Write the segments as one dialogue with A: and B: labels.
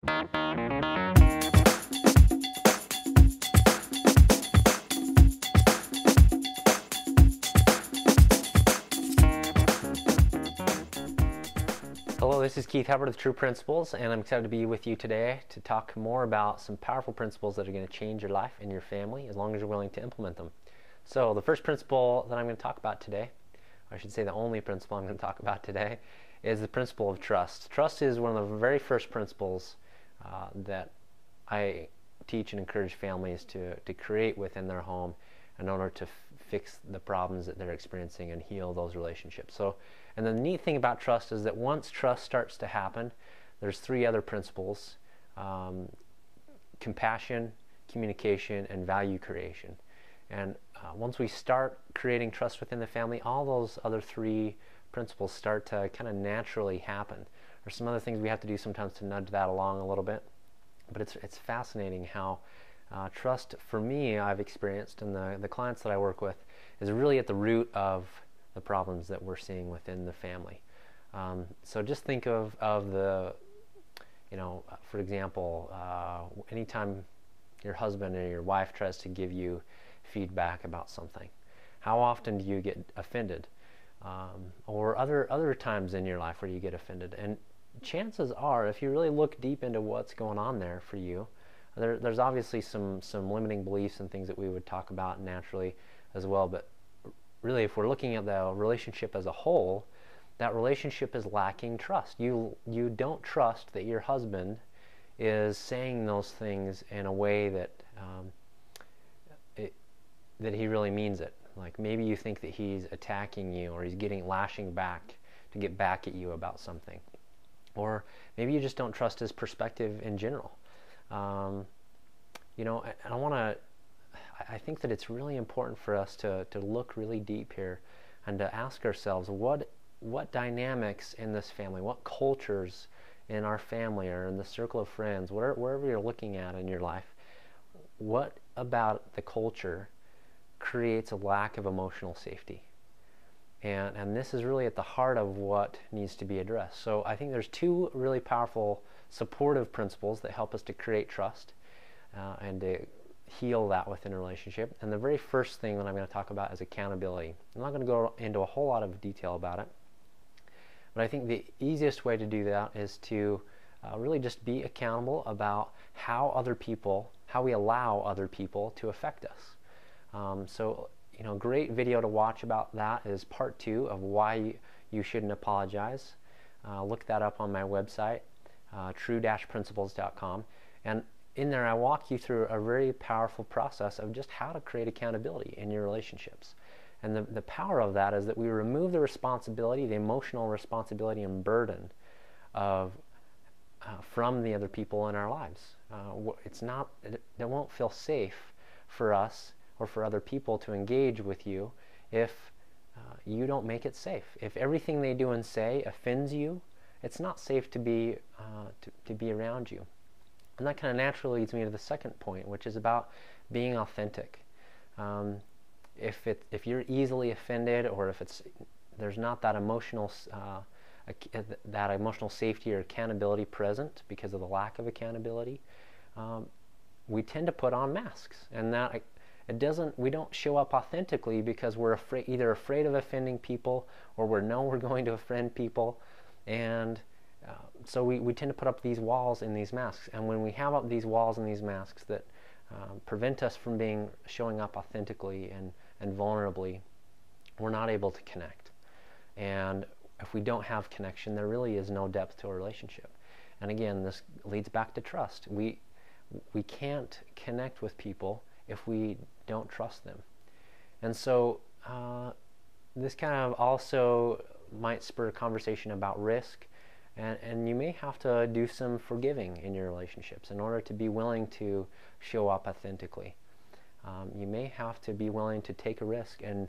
A: Hello, this is Keith Hubbard of True Principles, and I'm excited to be with you today to talk more about some powerful principles that are going to change your life and your family as long as you're willing to implement them. So the first principle that I'm going to talk about today, or I should say the only principle I'm going to talk about today, is the principle of trust. Trust is one of the very first principles that I teach and encourage families to create within their home in order to fix the problems that they're experiencing and heal those relationships. And the neat thing about trust is that once trust starts to happen, there's three other principles: compassion, communication, and value creation. And once we start creating trust within the family, all those other three principles start to kind of naturally happen. There's some other things we have to do sometimes to nudge that along a little bit, but it's fascinating how trust, for me, I've experienced, and the clients that I work with, is really at the root of the problems that we're seeing within the family. So just think of the, for example, anytime your husband or your wife tries to give you feedback about something, how often do you get offended? Or other times in your life where you get offended? And chances are, if you really look deep into what's going on there for you, there's obviously some limiting beliefs and things that we would talk about naturally as well, but really, if we're looking at the relationship as a whole, that relationship is lacking trust. You don't trust that your husband is saying those things in a way that that he really means it. Like maybe you think that he's attacking you, or he's lashing back to get back at you about something, or maybe you just don't trust his perspective in general. I think that it's really important for us to look really deep here and to ask ourselves, what dynamics in this family, what cultures in our family or in the circle of friends, wherever you're looking at in your life, what about the culture creates a lack of emotional safety? And this is really at the heart of what needs to be addressed. So I think there's two really powerful supportive principles that help us to create trust and to heal that within a relationship. And the very first thing that I'm going to talk about is accountability. I'm not going to go into a whole lot of detail about it, but I think the easiest way to do that is to really just be accountable about how we allow other people to affect us. Great video to watch about that is part 2 of why you shouldn't apologize. Look that up on my website, true-principles.com. And in there, I walk you through a very powerful process of just how to create accountability in your relationships. And the power of that is that we remove the responsibility, the emotional responsibility and burden from the other people in our lives. It won't feel safe for us or for other people to engage with you if you don't make it safe. If everything they do and say offends you, it's not safe to be around you. And that kind of naturally leads me to the second point, which is about being authentic. If you're easily offended, or if there's not that emotional safety or accountability present because of the lack of accountability, we tend to put on masks, and that we don't show up authentically because we're either afraid of offending people, or we're going to offend people, and so we tend to put up these walls and these masks. And when we have up these walls and these masks that prevent us from showing up authentically and vulnerably, we're not able to connect. And if we don't have connection, there really is no depth to a relationship. And again, this leads back to trust. We can't connect with people if we don't trust them. And so this kind of also might spur a conversation about risk. And you may have to do some forgiving in your relationships in order to be willing to show up authentically. You may have to be willing to take a risk and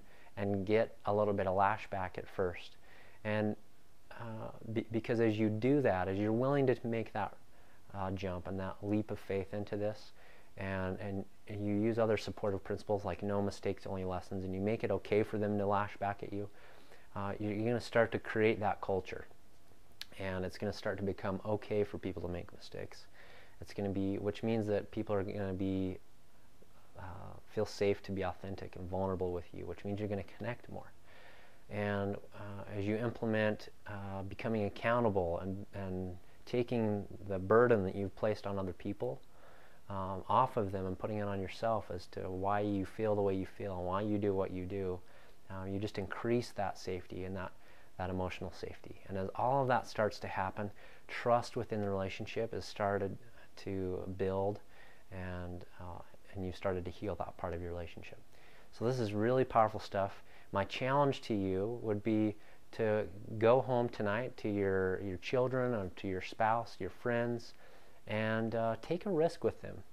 A: get a little bit of lashback at first. And because as you do that, as you're willing to make that jump and that leap of faith into this, and you use other supportive principles like no mistakes, only lessons, and you make it okay for them to lash back at you, you're going to start to create that culture. and it's going to start to become okay for people to make mistakes. It's going to be, which means that people are going to be feel safe to be authentic and vulnerable with you, which means you're going to connect more. And as you implement becoming accountable and taking the burden that you've placed on other people off of them and putting it on yourself as to why you feel the way you feel and why you do what you do, you just increase that safety and that emotional safety. And as all of that starts to happen, trust within the relationship is started to build, and you've started to heal that part of your relationship. So this is really powerful stuff. My challenge to you would be to go home tonight to your children or to your spouse, your friends, and take a risk with them.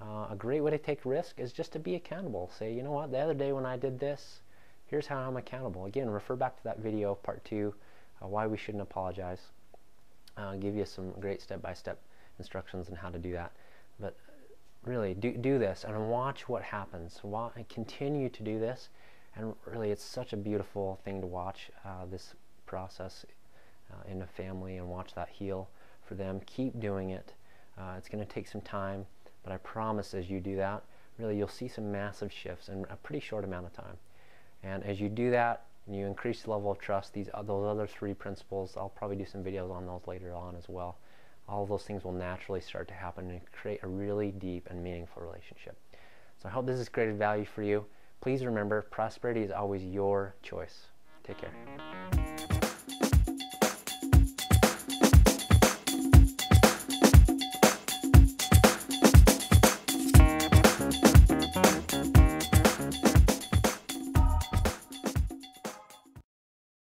A: A great way to take risk is just to be accountable. Say, you know what, the other day when I did this, here's how I'm accountable. Again, refer back to that video, part 2, why we shouldn't apologize. I'll give you some great step-by-step instructions on how to do that. But really, do this and watch what happens. Continue to do this, and really it's such a beautiful thing to watch this process in a family and watch that heal for them. Keep doing it. It's going to take some time, but I promise as you do that, really you'll see some massive shifts in a pretty short amount of time. And as you do that, and you increase the level of trust, those other 3 principles, I'll probably do some videos on those later on as well. All of those things will naturally start to happen and create a really deep and meaningful relationship. So I hope this has created value for you. Please remember, prosperity is always your choice. Take care.